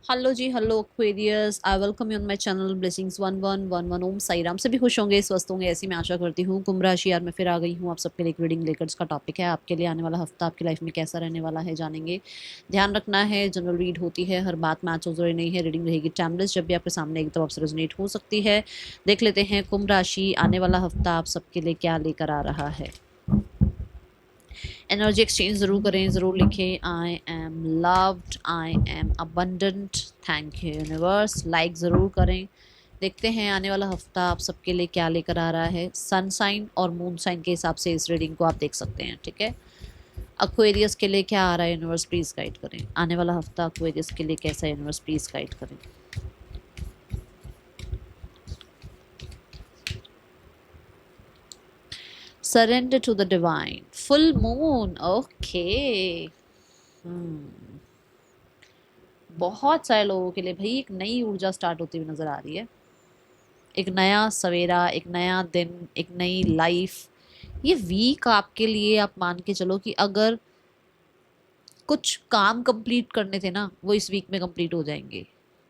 Hello ji, hello Aquarius, I welcome you on my channel blessings 1111 Om Sai Ram. सभी खुश होंगे, स्वस्थ होंगे, ऐसी मैं आशा करती हूँ। कुंभ राशि यार मैं फिर आ गई हूँ आप सबके लिए एक रीडिंग लेकर। इसका टॉपिक है आपके लिए आने वाला हफ्ता आपकी लाइफ में कैसा रहने वाला है, जानेंगे। ध्यान रखना है, जनरल रीड होती है, हर बात मैच हो जरूरी नहीं है। रीडिंग रहेगी टाइमलेस, जब भी आपके सामने एक तरफ से रेजोनेट हो सकती है। देख लेते हैं कुंभ राशि आने वाला हफ्ता आप सबके लिए क्या लेकर आ रहा है। एनर्जी एक्सचेंज ज़रूर करें, ज़रूर लिखें I am loved, I am abundant, thank you universe. Like ज़रूर करें। देखते हैं आने वाला हफ्ता आप सबके लिए क्या लेकर आ रहा है। सन साइन और मून साइन के हिसाब से इस रीडिंग को आप देख सकते हैं, ठीक है। अक्वेरियस के लिए क्या आ रहा है यूनिवर्स, प्लीज़ गाइड करें। आने वाला हफ्ता अक्वेरियस के लिए कैसा है यूनिवर्स, प्लीज़ गाइड करें। Surrender to the divine, full moon, okay. बहुत सारे लोगों के लिए भाई एक नई ऊर्जा स्टार्ट होती हुई नजर आ रही है। एक नया सवेरा, एक नया दिन, एक नई लाइफ। ये वीक आपके लिए आप मान के चलो कि अगर कुछ काम कंप्लीट करने थे ना, वो इस वीक में कंप्लीट हो जाएंगे।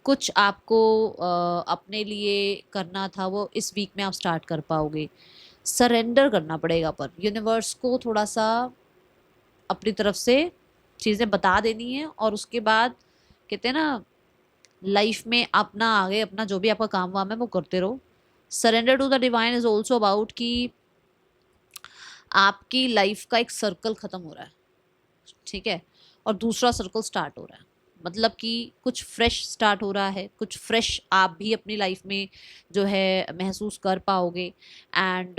कुछ आपको अपने लिए करना था, वो इस वीक में आप स्टार्ट कर पाओगे। सरेंडर करना पड़ेगा पर यूनिवर्स को थोड़ा सा अपनी तरफ से चीज़ें बता देनी है, और उसके बाद कहते हैं ना, लाइफ में अपना आगे अपना जो भी आपका काम वाम है वो करते रहो। Surrender to the divine is also about कि आपकी लाइफ का एक सर्कल खत्म हो रहा है, ठीक है, और दूसरा सर्कल स्टार्ट हो रहा है। मतलब कि कुछ फ्रेश स्टार्ट हो रहा है, कुछ फ्रेश आप भी अपनी लाइफ में जो है महसूस कर पाओगे। एंड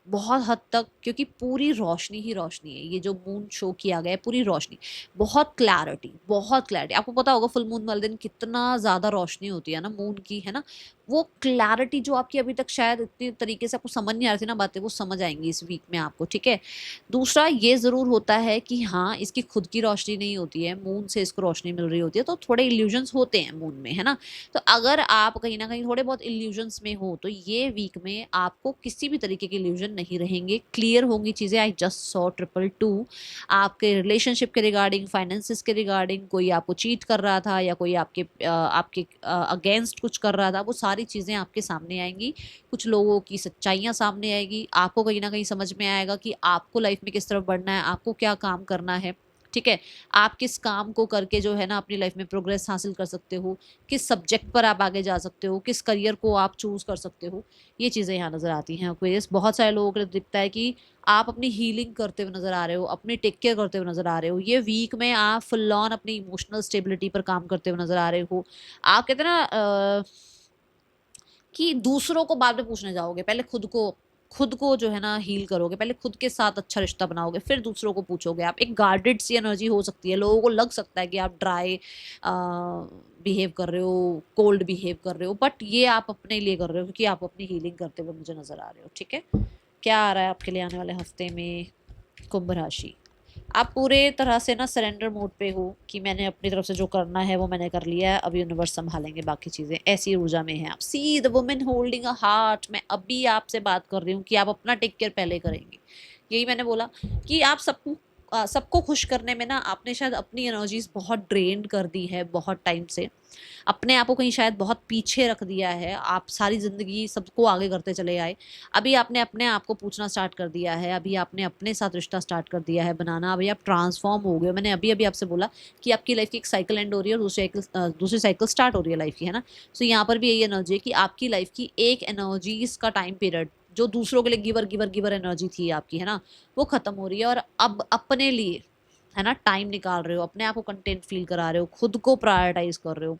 बहुत हद तक, क्योंकि पूरी रोशनी ही रोशनी है, ये जो मून शो किया गया है पूरी रोशनी, बहुत क्लैरिटी, बहुत क्लैरिटी। आपको पता होगा फुल मून वाले दिन कितना ज़्यादा रोशनी होती है ना मून की, है ना। वो क्लैरिटी जो आपकी अभी तक शायद इतनी तरीके से आपको समझ नहीं आ रही थी ना बातें, वो समझ आएंगी इस वीक में आपको, ठीक है। दूसरा ये ज़रूर होता है कि हाँ, इसकी खुद की रोशनी नहीं होती है, मून से इसको रोशनी मिल रही होती है, तो थोड़े इल्यूजन्स होते हैं मून में, है ना। तो अगर आप कहीं ना कहीं थोड़े बहुत इल्यूजन्स में हो, तो ये वीक में आपको किसी भी तरीके के इल्यूजन नहीं रहेंगे, क्लियर होंगी चीज़ें। आई जस्ट सॉ 222 आपके रिलेशनशिप के रिगार्डिंग, फाइनेंसिस के रिगार्डिंग, कोई आपको चीट कर रहा था या कोई आपके अगेंस्ट कुछ कर रहा था, वो सारी चीज़ें आपके सामने आएंगी। कुछ लोगों की सच्चाइयाँ सामने आएगी, आपको कहीं ना कहीं समझ में आएगा कि आपको लाइफ में किस तरफ बढ़ना है, आपको क्या काम करना है, ठीक है। आप किस काम को करके जो है ना अपनी लाइफ में प्रोग्रेस हासिल कर सकते हो, किस सब्जेक्ट पर आप आगे जा सकते हो, किस करियर को आप चूज कर सकते हो। ये चीज़ें यहाँ नज़र आती हैं एक्वेरियस। बहुत सारे लोगों को दिखता है कि आप अपनी हीलिंग करते हुए नजर आ रहे हो, अपनी टेक केयर करते हुए नजर आ रहे हो। ये वीक में आप फुल ऑन अपनी इमोशनल स्टेबिलिटी पर काम करते हुए नजर आ रहे हो। आप कहते हैं ना कि दूसरों को बाद में पूछने जाओगे, पहले खुद को जो है ना हील करोगे, पहले खुद के साथ अच्छा रिश्ता बनाओगे, फिर दूसरों को पूछोगे। आप एक गार्डेड सी एनर्जी हो सकती है, लोगों को लग सकता है कि आप ड्राई बिहेव कर रहे हो, कोल्ड बिहेव कर रहे हो, बट ये आप अपने लिए कर रहे हो क्योंकि आप अपनी हीलिंग करते हुए मुझे नजर आ रहे हो, ठीक है। क्या आ रहा है आपके लिए आने वाले हफ्ते में कुंभ राशि। आप पूरे तरह से ना सरेंडर मोड पे हो कि मैंने अपनी तरफ से जो करना है वो मैंने कर लिया है, अब यूनिवर्स संभालेंगे बाकी चीजें, ऐसी ऊर्जा में है आप। See the women holding a heart, मैं अभी आपसे बात कर रही हूँ कि आप अपना टेक केयर पहले करेंगे। यही मैंने बोला कि आप सबको खुश करने में ना आपने शायद अपनी एनर्जीज बहुत ड्रेन्ड कर दी है, बहुत टाइम से अपने आप को कहीं शायद बहुत पीछे रख दिया है। आप सारी जिंदगी सबको आगे करते चले आए, अभी आपने अपने आप को पूछना स्टार्ट कर दिया है, अभी आपने अपने साथ रिश्ता स्टार्ट कर दिया है बनाना, अभी आप ट्रांसफॉर्म हो गए। मैंने अभी अभी आपसे बोला कि आपकी लाइफ की एक साइकिल एंड हो रही है और दूसरी साइकिल स्टार्ट हो रही है लाइफ की, है ना। तो यहाँ पर भी यही एनर्जी है कि आपकी लाइफ की एक एनर्जीज का टाइम पीरियड जो दूसरों के लिए गिवर गिवर गिवर एनर्जी थी आपकी, है ना, वो खत्म हो रही है। और अब अपने लिए, है ना, टाइम निकाल रहे हो, अपने आप को कंटेंट फील करा रहे हो, खुद को प्रायोरिटाइज कर रहे हो।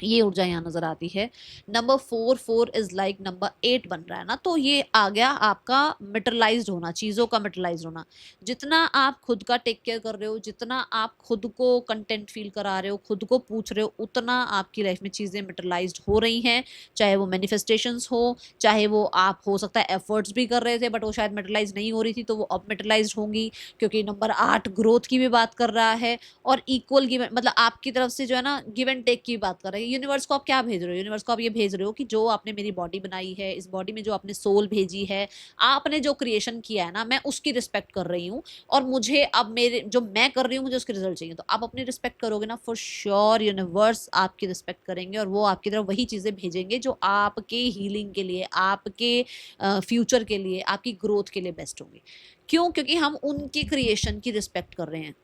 ये ऊर्जा यहाँ नजर आती है। नंबर 4 इज लाइक नंबर 8 बन रहा है ना, तो ये आ गया आपका मेटरलाइज्ड होना, चीजों का मेटरलाइज्ड होना। जितना आप खुद का टेक केयर कर रहे हो, जितना आप खुद को कंटेंट फील करा रहे हो, खुद को पूछ रहे हो, उतना आपकी लाइफ में चीजें मेटरलाइज्ड हो रही हैं। चाहे वो मैनिफेस्टेशंस हो, चाहे वो आप हो सकता है एफर्ट्स भी कर रहे थे बट वो शायद मेटरलाइज नहीं हो रही थी, तो वो अब मेटरलाइज होंगी। क्योंकि नंबर 8 ग्रोथ की भी बात कर रहा है और इक्वल गिव, मतलब आपकी तरफ से जो है ना गिव एंड टेक की बात कर रहा है। यूनिवर्स को आप क्या भेज रहे हो? यूनिवर्स को आप ये भेज रहे हो कि जो आपने मेरी बॉडी बनाई है, इस बॉडी में जो आपने सोल भेजी है, आपने जो क्रिएशन किया है ना, मैं उसकी रिस्पेक्ट कर रही हूँ, और मुझे अब मेरे जो मैं कर रही हूँ मुझे उसके रिजल्ट चाहिए। तो आप अपनी रिस्पेक्ट करोगे ना, फॉर श्योर यूनिवर्स आपकी रिस्पेक्ट करेंगे और वो आपकी तरफ वही चीज़ें भेजेंगे जो आपके हीलिंग के लिए, आपके फ्यूचर के लिए, आपकी ग्रोथ के लिए बेस्ट होंगी। क्यों? क्योंकि हम उनके क्रिएशन की रिस्पेक्ट कर रहे हैं।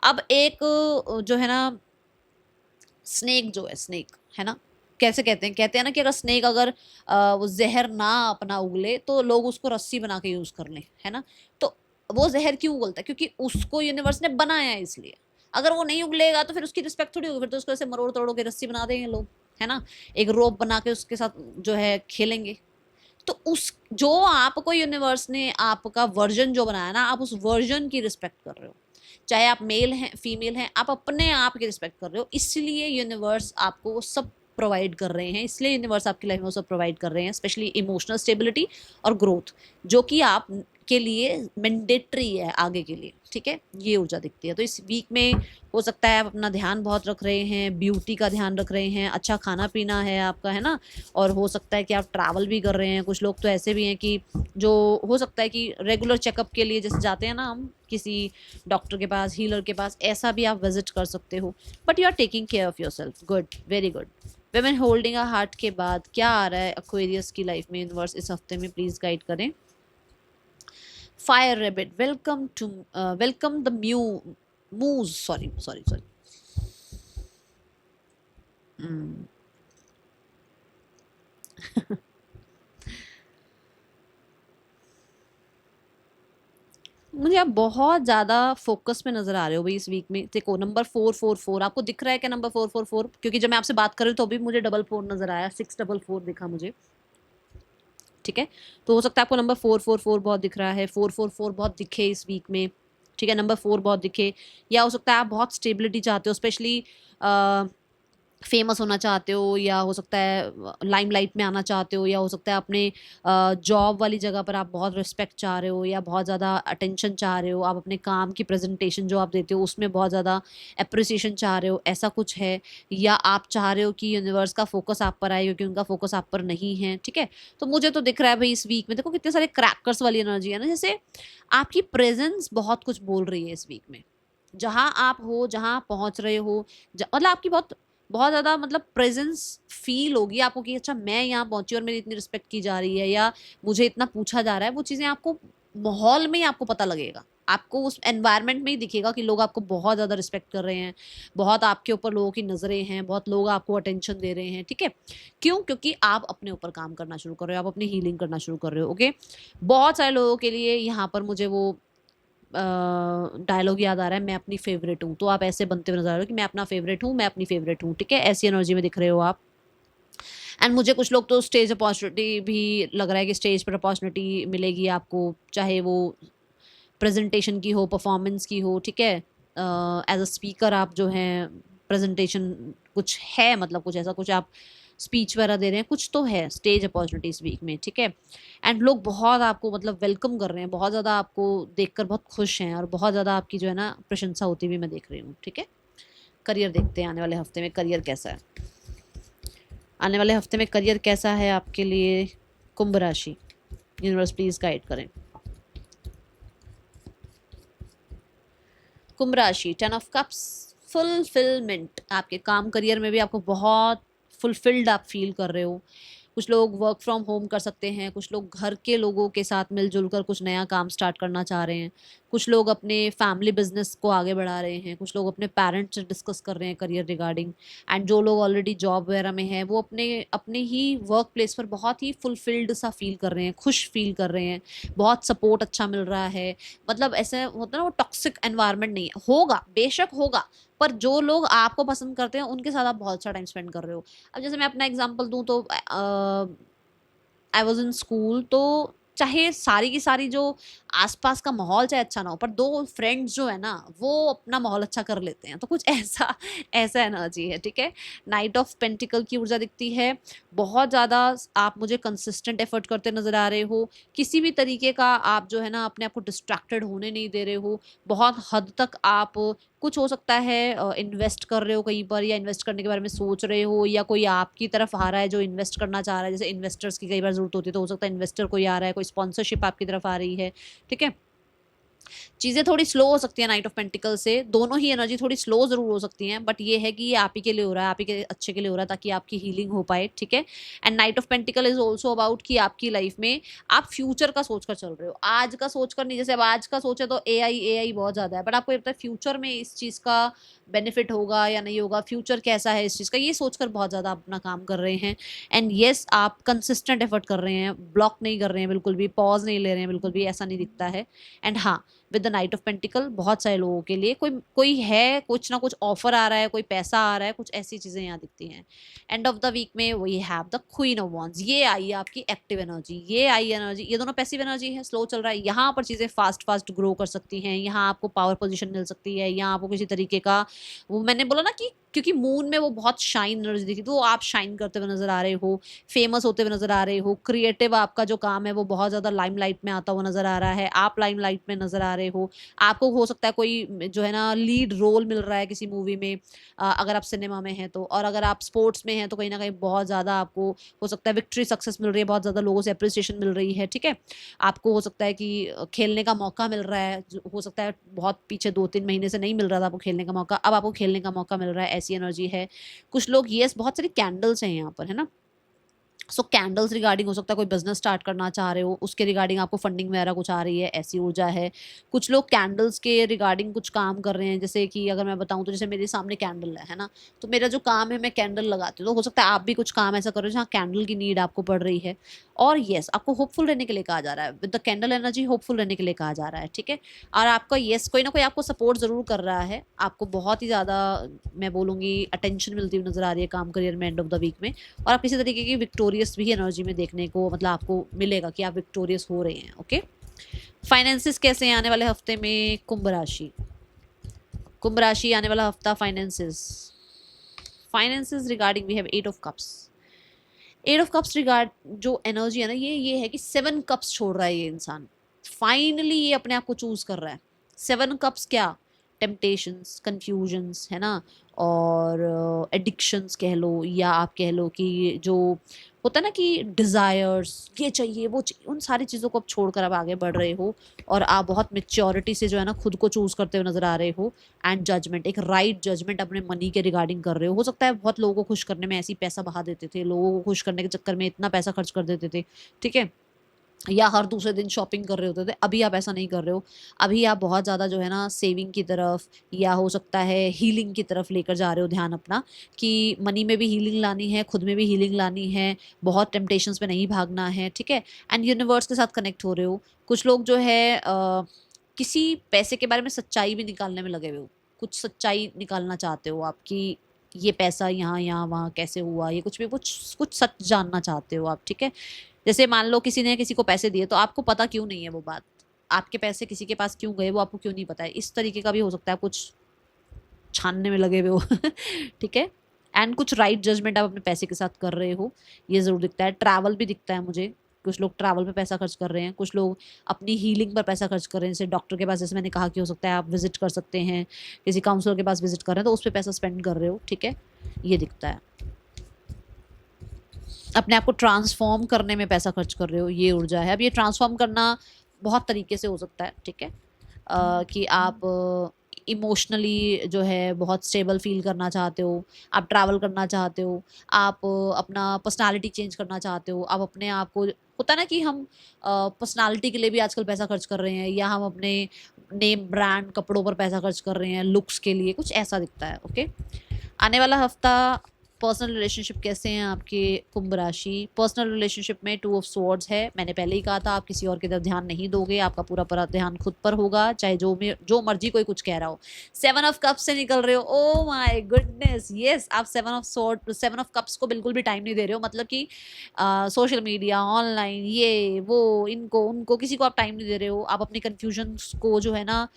अब एक जो है ना, स्नेक जो है, स्नेक है ना, कैसे कहते हैं ना कि अगर स्नेक अगर वो जहर ना अपना उगले तो लोग उसको रस्सी बना के यूज कर लें, है ना। तो वो जहर क्यों उगलता है? क्योंकि उसको यूनिवर्स ने बनाया है, इसलिए। अगर वो नहीं उगलेगा तो फिर उसकी रिस्पेक्ट थोड़ी होगी, फिर तो उसको ऐसे मरोड़ तोड़ के रस्सी बना देंगे लोग, है ना, एक रोप बना के उसके साथ जो है खेलेंगे। तो उस जो आपको यूनिवर्स ने आपका वर्जन जो बनाया ना, आप उस वर्जन की रिस्पेक्ट कर रहे हो, चाहे आप मेल हैं फीमेल हैं, आप अपने आप की रिस्पेक्ट कर रहे हो। इसलिए यूनिवर्स आपको वो सब प्रोवाइड कर रहे हैं, इसलिए यूनिवर्स आपकी लाइफ में वो सब प्रोवाइड कर रहे हैं, स्पेशली इमोशनल स्टेबिलिटी और ग्रोथ, जो कि आप के लिए मैंडेटरी है आगे के लिए, ठीक है। ये ऊर्जा दिखती है। तो इस वीक में हो सकता है आप अपना ध्यान बहुत रख रहे हैं, ब्यूटी का ध्यान रख रहे हैं, अच्छा खाना पीना है आपका, है ना, और हो सकता है कि आप ट्रैवल भी कर रहे हैं। कुछ लोग तो ऐसे भी हैं कि जो हो सकता है कि रेगुलर चेकअप के लिए जैसे जाते हैं ना हम किसी डॉक्टर के पास, हीलर के पास, ऐसा भी आप विजिट कर सकते हो। But you are taking care of yourself, good, very good. Women holding a heart के बाद क्या आ रहा है एक्वेरियस की लाइफ में? यूनिवर्स इस हफ्ते में प्लीज गाइड करें। Fire rabbit, welcome to welcome the moose, sorry sorry sorry. मुझे आप बहुत ज्यादा फोकस में नजर आ रहे हो भाई इस वीक में। देखो नंबर 444 आपको दिख रहा है क्या? नंबर 444, क्योंकि जब मैं आपसे बात कर रही हूँ तो अभी मुझे 444 नजर आया, 644 दिखा मुझे, ठीक है। तो हो सकता है आपको नंबर 444 बहुत दिख रहा है, 444 बहुत दिखे इस वीक में, ठीक है, नंबर 4 बहुत दिखे। या हो सकता है आप बहुत स्टेबिलिटी चाहते हो, स्पेशली फेमस होना चाहते हो, या हो सकता है लाइमलाइट में आना चाहते हो, या हो सकता है अपने जॉब वाली जगह पर आप बहुत रिस्पेक्ट चाह रहे हो, या बहुत ज़्यादा अटेंशन चाह रहे हो, आप अपने काम की प्रेजेंटेशन जो आप देते हो उसमें बहुत ज़्यादा अप्रिसिएशन चाह रहे हो, ऐसा कुछ है। या आप चाह रहे हो कि यूनिवर्स का फोकस आप पर आए क्योंकि उनका फोकस आप पर नहीं है, ठीक है। तो मुझे तो दिख रहा है भाई इस वीक में, देखो कितने सारे क्रैकर्स वाली एनर्जी है ना, जैसे आपकी प्रेजेंस बहुत कुछ बोल रही है इस वीक में। जहाँ आप हो, जहाँ आप पहुँच रहे हो, मतलब आपकी बहुत बहुत ज़्यादा मतलब प्रेजेंस फील होगी आपको कि अच्छा मैं यहाँ पहुंची और मेरी इतनी रिस्पेक्ट की जा रही है, या मुझे इतना पूछा जा रहा है। वो चीज़ें आपको माहौल में ही आपको पता लगेगा, आपको उस एनवायरनमेंट में ही दिखेगा कि लोग आपको बहुत ज़्यादा रिस्पेक्ट कर रहे हैं, बहुत आपके ऊपर लोगों की नज़रें हैं, बहुत लोग आपको अटेंशन दे रहे हैं, ठीक है। क्यों? क्योंकि आप अपने ऊपर काम करना शुरू कर रहे हो, आप अपनी हीलिंग करना शुरू कर रहे हो, ओके। बहुत सारे लोगों के लिए यहाँ पर मुझे वो डायलॉग याद आ रहा है, मैं अपनी फेवरेट हूँ। तो आप ऐसे बनते हुए नजर आ रहे हो कि मैं अपना फेवरेट हूँ, मैं अपनी फेवरेट हूँ, ठीक है, ऐसी एनर्जी में दिख रहे हो आप। एंड मुझे कुछ लोग तो स्टेज अपॉर्चुनिटी भी लग रहा है कि स्टेज पर अपॉर्चुनिटी मिलेगी आपको, चाहे वो प्रेजेंटेशन की हो, परफॉर्मेंस की हो, ठीक है। एज अ स्पीकर आप जो हैं प्रेजेंटेशन कुछ है, मतलब कुछ ऐसा कुछ आप स्पीच वगैरह दे रहे हैं, कुछ तो है स्टेज अपॉर्चुनिटीज वीक में, ठीक है। एंड लोग बहुत आपको मतलब वेलकम कर रहे हैं, बहुत ज़्यादा आपको देखकर बहुत खुश हैं, और बहुत ज़्यादा आपकी जो है ना प्रशंसा होती हुई मैं देख रही हूँ, ठीक है। करियर देखते हैं आने वाले हफ्ते में करियर कैसा है। आने वाले हफ्ते में करियर कैसा है आपके लिए? कुंभ राशि, यूनिवर्स प्लीज गाइड करें। कुंभ राशि, 10 ऑफ कप्स, फुलफिलमेंट। आपके काम करियर में भी आपको बहुत फुलफिल्ड आप फील कर रहे हो। कुछ लोग वर्क फ्रॉम होम कर सकते हैं, कुछ लोग घर के लोगों के साथ मिलजुल कर कुछ नया काम स्टार्ट करना चाह रहे हैं, कुछ लोग अपने फैमिली बिजनेस को आगे बढ़ा रहे हैं, कुछ लोग अपने पेरेंट्स से डिस्कस कर रहे हैं करियर रिगार्डिंग। एंड जो लोग ऑलरेडी जॉब वगैरह में हैं वो अपने अपने ही वर्क प्लेस पर बहुत ही फुलफिल्ड सा फील कर रहे हैं, खुश फील कर रहे हैं, बहुत सपोर्ट अच्छा मिल रहा है। मतलब ऐसे होता है ना, वो टॉक्सिक एनवायरनमेंट नहीं है, होगा बेशक होगा, पर जो लोग आपको पसंद करते हैं उनके साथ आप बहुत अच्छा टाइम स्पेंड कर रहे हो। अब जैसे मैं अपना एग्जांपल दूं तो आई वॉज इन स्कूल, तो चाहे सारी की सारी जो आसपास का माहौल चाहे अच्छा ना हो, पर दो फ्रेंड्स जो है ना वो अपना माहौल अच्छा कर लेते हैं, तो कुछ ऐसा ऐसा एनर्जी है, ठीक है। नाइट ऑफ पेंटिकल की ऊर्जा दिखती है। बहुत ज़्यादा आप मुझे कंसिस्टेंट एफर्ट करते नजर आ रहे हो, किसी भी तरीके का आप जो है ना अपने आप को डिस्ट्रैक्टेड होने नहीं दे रहे हो, बहुत हद तक आप कुछ हो सकता है इन्वेस्ट कर रहे हो कहीं पर, या इन्वेस्ट करने के बारे में सोच रहे हो, या कोई आपकी तरफ आ रहा है जो इन्वेस्ट करना चाह रहा है। जैसे इन्वेस्टर्स की कई बार जरूरत होती है, तो हो सकता है इन्वेस्टर कोई आ रहा है, कोई स्पॉन्सरशिप आपकी तरफ आ रही है, ठीक है। चीज़ें थोड़ी स्लो हो सकती है नाइट ऑफ पेंटिकल से, दोनों ही एनर्जी थोड़ी स्लो जरूर हो सकती हैं, बट ये है कि ये आप ही के लिए हो रहा है, आप ही के अच्छे के लिए हो रहा है, ताकि आपकी हीलिंग हो पाए, ठीक है। And night of pentacle is also about कि आपकी लाइफ में आप फ्यूचर का सोचकर चल रहे हो, आज का सोचकर नहीं। जैसे अब आज का सोचे तो ए आई बहुत ज्यादा है, बट आपको ये पता है फ्यूचर में इस चीज का बेनिफिट होगा या नहीं होगा, फ्यूचर कैसा है इस चीज का, ये सोचकर बहुत ज्यादा आप अपना काम कर रहे हैं। एंड येस, आप कंसिस्टेंट एफर्ट कर रहे हैं, ब्लॉक नहीं कर रहे हैं बिल्कुल भी, पॉज नहीं ले रहे हैं बिल्कुल भी, ऐसा नहीं दिखता है। एंड हाँ, with the night of pentacle बहुत सारे लोगों के लिए कोई कोई है, कुछ ना कुछ ऑफर आ रहा है, कोई पैसा आ रहा है, कुछ ऐसी चीजें यहाँ दिखती हैं। एंड ऑफ द वीक में we have the queen of wands, ये आई आपकी एक्टिव एनर्जी, ये आई एनर्जी, ये दोनों पैसिव एनर्जी है, स्लो चल रहा है। यहाँ पर चीजें फास्ट फास्ट ग्रो कर सकती हैं, यहाँ आपको पावर पोजीशन मिल सकती है, यहाँ आपको किसी तरीके का, वो मैंने बोला ना कि क्योंकि मून में वो बहुत शाइन एनर्जी दिखी, तो आप शाइन करते हुए नजर आ रहे हो, फेमस होते हुए नजर आ रहे हो, क्रिएटिव आपका जो काम है वो बहुत ज्यादा लाइमलाइट में आता हुआ नजर आ रहा है, आप लाइमलाइट में नजर आ रहे हो। आपको हो सकता है कोई जो है ना लीड रोल मिल रहा है किसी मूवी में, अगर आप सिनेमा में हैं तो, और अगर आप स्पोर्ट्स में हैं तो कहीं ना कहीं बहुत ज़्यादा आपको हो सकता है विक्ट्री सक्सेस मिल रही है, बहुत ज़्यादा लोगों से अप्रिसिएशन मिल रही है, ठीक है। आपको हो सकता है कि खेलने का मौका मिल रहा है, हो सकता है बहुत पीछे 2-3 महीने से नहीं मिल रहा था आपको खेलने का मौका, अब आपको खेलने का मौका मिल रहा है, ऐसी एनर्जी है। कुछ लोग, यस, बहुत सारी कैंडल्स हैं यहाँ पर, है ना। सो कैंडल्स रिगार्डिंग हो सकता है कोई बिजनेस स्टार्ट करना चाह रहे हो, उसके रिगार्डिंग आपको फंडिंग वगैरह कुछ आ रही है, ऐसी ऊर्जा है। कुछ लोग कैंडल्स के रिगार्डिंग कुछ काम कर रहे हैं, जैसे कि अगर मैं बताऊं तो जैसे मेरे सामने कैंडल है ना, तो मेरा जो काम है मैं कैंडल लगाती हूँ, तो हो सकता है आप भी कुछ काम ऐसा कर रहे हो जहाँ कैंडल की नीड आपको पड़ रही है। और येस, आपको होपफुल रहने के लिए कहा जा रहा है, with the candle energy hopeful रहने के लिए कहा जा रहा है, ठीक है। और आपका येस, कोई ना कोई आपको सपोर्ट जरूर कर रहा है, आपको बहुत ही ज्यादा, मैं बोलूंगी, अटेंशन मिलती हुई नजर आ रही है काम करियर में एंड ऑफ द वीक में। और आप किसी तरीके की विक्टोरियस भी एनर्जी में देखने को, मतलब आपको मिलेगा कि आप विक्टोरियस हो रहे हैं, ओके। फाइनेंसिस कैसे हैं आने वाले हफ्ते में? कुंभ राशि, कुंभ राशि आने वाला हफ्ता, finances, finances regarding we have 8 of cups. 8 of cups regard जो एनर्जी है ना, ये है कि 7 कप्स छोड़ रहा है ये इंसान, फाइनली ये अपने आप को चूज कर रहा है। 7 कप्स क्या? टेम्पटेशंस, कंफ्यूजन्स, है ना, और एडिक्शंस कह लो, या आप कह लो कि जो होता है ना कि डिज़ायर्स, ये चाहिए वो चाहिए, उन सारी चीज़ों को आप छोड़कर आप आगे बढ़ रहे हो, और आप बहुत मेच्योरिटी से जो है ना खुद को चूज करते हुए नजर आ रहे हो। एंड जजमेंट, एक राइट जजमेंट अपने मनी के रिगार्डिंग कर रहे हो सकता है बहुत लोगों को खुश करने में ऐसी पैसा बहा देते थे, लोगों को खुश करने के चक्कर में इतना पैसा खर्च कर देते थे, ठीक है, या हर दूसरे दिन शॉपिंग कर रहे होते थे। अभी आप ऐसा नहीं कर रहे हो, अभी आप बहुत ज़्यादा जो है ना सेविंग की तरफ, या हो सकता है हीलिंग की तरफ लेकर जा रहे हो ध्यान अपना, कि मनी में भी हीलिंग लानी है, खुद में भी हीलिंग लानी है, बहुत टेम्पटेशंस पे नहीं भागना है, ठीक है। एंड यूनिवर्स के साथ कनेक्ट हो रहे हो। कुछ लोग जो है किसी पैसे के बारे में सच्चाई भी निकालने में लगे हुए हो, कुछ सच्चाई निकालना चाहते हो आपकी, ये पैसा यहाँ यहाँ वहाँ कैसे हुआ, ये कुछ भी कुछ कुछ सच जानना चाहते हो आप, ठीक है। जैसे मान लो किसी ने किसी को पैसे दिए, तो आपको पता क्यों नहीं है वो बात, आपके पैसे किसी के पास क्यों गए वो आपको क्यों नहीं पता है, इस तरीके का भी हो सकता है, कुछ छानने में लगे हुए हो ठीक है। एंड कुछ राइट जजमेंट आप अपने पैसे के साथ कर रहे हो, ये जरूर दिखता है। ट्रैवल भी दिखता है मुझे, कुछ लोग ट्रैवल पे पैसा खर्च कर रहे हैं, कुछ लोग अपनी हीलिंग पर पैसा खर्च कर रहे हैं, जैसे डॉक्टर के पास, जैसे मैंने कहा कि हो सकता है आप विजिट कर सकते हैं, किसी काउंसलर के पास विजिट कर रहे हैं तो उस पर पैसा स्पेंड कर रहे हो, ठीक है, ये दिखता है। अपने आप को ट्रांसफॉर्म करने में पैसा खर्च कर रहे हो, ये ऊर्जा है। अब ये ट्रांसफॉर्म करना बहुत तरीके से हो सकता है, ठीक है, कि आप इमोशनली जो है बहुत स्टेबल फील करना चाहते हो, आप ट्रैवल करना चाहते हो, आप अपना पर्सनालिटी चेंज करना चाहते हो, आप अपने आप को, होता है ना कि हम पर्सनालिटी के लिए भी आजकल पैसा खर्च कर रहे हैं, या हम अपने नेम ब्रांड कपड़ों पर पैसा खर्च कर रहे हैं, लुक्स के लिए, कुछ ऐसा दिखता है, ओके। आने वाला हफ्ता पर्सनल रिलेशनशिप कैसे हैं आपके कुंभ राशि? पर्सनल रिलेशनशिप में 2 ऑफ स्वॉर्ड्स है, मैंने पहले ही कहा था आप किसी और की तरफ ध्यान नहीं दोगे, आपका पूरा पूरा ध्यान खुद पर होगा, चाहे जो मर्जी कोई कुछ कह रहा हो। 7 ऑफ कप्स से निकल रहे हो, ओ माय गुडनेस, यस, आप 7 ऑफ कप्स को बिल्कुल भी टाइम नहीं दे रहे हो, मतलब कि सोशल मीडिया, ऑनलाइन, ये वो, इनको उनको, किसी को आप टाइम नहीं दे रहे हो, आप अपने कन्फ्यूजन को जो है ना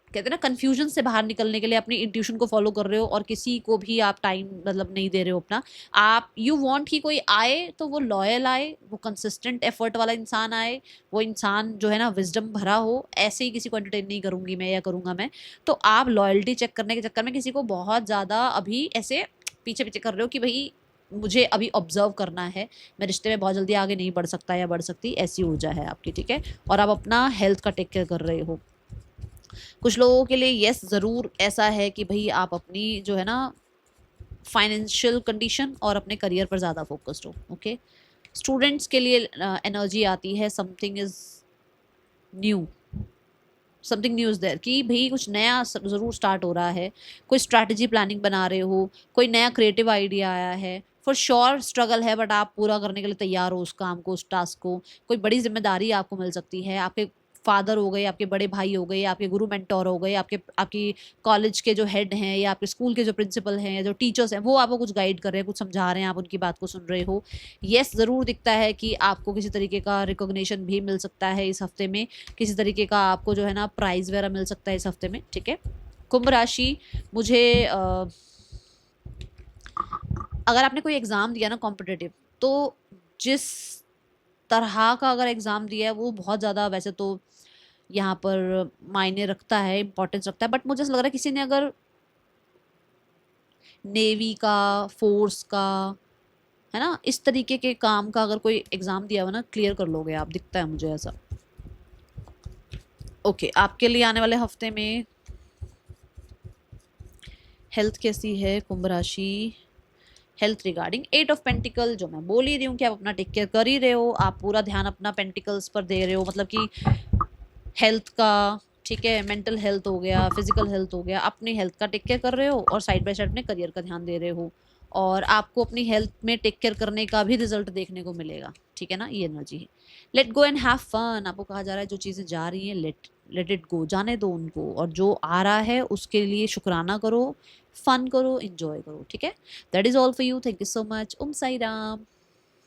कहते हैं ना कंफ्यूजन से बाहर निकलने के लिए अपनी इंट्यूशन को फॉलो कर रहे हो और किसी को भी आप टाइम मतलब नहीं दे रहे हो अपना। आप यू वांट कि कोई आए तो वो लॉयल आए, वो कंसिस्टेंट एफर्ट वाला इंसान आए, वो इंसान जो है ना विजडम भरा हो। ऐसे ही किसी को एंटरटेन नहीं करूंगी मैं या करूंगा मैं। तो आप लॉयल्टी चेक करने के चक्कर में किसी को बहुत ज़्यादा अभी ऐसे पीछे पीछे कर रहे हो कि भाई मुझे अभी ऑब्जर्व करना है, मैं रिश्ते में बहुत जल्दी आगे नहीं बढ़ सकता या बढ़ सकती, ऐसी ऊर्जा है आपकी, ठीक है। और आप अपना हेल्थ का टेक केयर कर रहे हो। कुछ लोगों के लिए यस ज़रूर ऐसा है कि भाई आप अपनी जो है ना फाइनेंशियल कंडीशन और अपने करियर पर ज़्यादा फोकस्ड हो। ओके, स्टूडेंट्स के लिए एनर्जी आती है something is new, something new is there कि भाई कुछ नया ज़रूर स्टार्ट हो रहा है। कोई स्ट्रैटेजी प्लानिंग बना रहे हो, कोई नया क्रिएटिव आइडिया आया है। फॉर श्योर स्ट्रगल है बट आप पूरा करने के लिए तैयार हो उस काम को, उस टास्क को। कोई बड़ी जिम्मेदारी आपको मिल सकती है, आपके फादर हो गए, आपके बड़े भाई हो गए, आपके गुरु मेंटोर हो गए, आपके आपकी कॉलेज के जो हेड हैं या आपके स्कूल के जो प्रिंसिपल हैं या जो टीचर्स हैं, वो आपको कुछ गाइड कर रहे हैं, कुछ समझा रहे हैं, आप उनकी बात को सुन रहे हो। यस ज़रूर दिखता है कि आपको किसी तरीके का रिकॉग्निशन भी मिल सकता है इस हफ्ते में, किसी तरीके का आपको जो है ना प्राइज़ वगैरह मिल सकता है इस हफ्ते में, ठीक है। कुंभ राशि, मुझे अगर आपने कोई एग्ज़ाम दिया ना कॉम्पिटिटिव, तो जिस तरह का अगर एग्ज़ाम दिया है वो बहुत ज़्यादा वैसे तो यहाँ पर मायने रखता है, इम्पोर्टेंस रखता है। बट मुझे ऐसा लग रहा है किसी ने अगर नेवी का, फोर्स का, है ना, इस तरीके के काम का अगर कोई एग्ज़ाम दिया हो ना, क्लियर कर लोगे आप, दिखता है मुझे ऐसा। ओके, आपके लिए आने वाले हफ्ते में हेल्थ कैसी है कुंभ राशि? हेल्थ रिगार्डिंग 8 ऑफ पेंटिकल, जो मैं बोल ही रही हूँ कि आप अपना टेक केयर कर ही रहे हो, आप पूरा ध्यान अपना पेंटिकल्स पर दे रहे हो, मतलब कि हेल्थ का, ठीक है, मेंटल हेल्थ हो गया, फिजिकल हेल्थ हो गया, अपनी हेल्थ का टेक केयर कर रहे हो और साइड बाय साइड अपने करियर का ध्यान दे रहे हो। और आपको अपनी हेल्थ में टेक केयर करने का भी रिजल्ट देखने को मिलेगा, ठीक है ना, ये एनर्जी है। Let go and have fun, आपको कहा जा रहा है जो चीज़ें जा रही हैं लेट इट गो, जाने दो उनको, और जो आ रहा है उसके लिए शुक्राना करो, फन करो, इंजॉय करो, ठीक है। That is all for you, thank you so much, Om Sai Ram.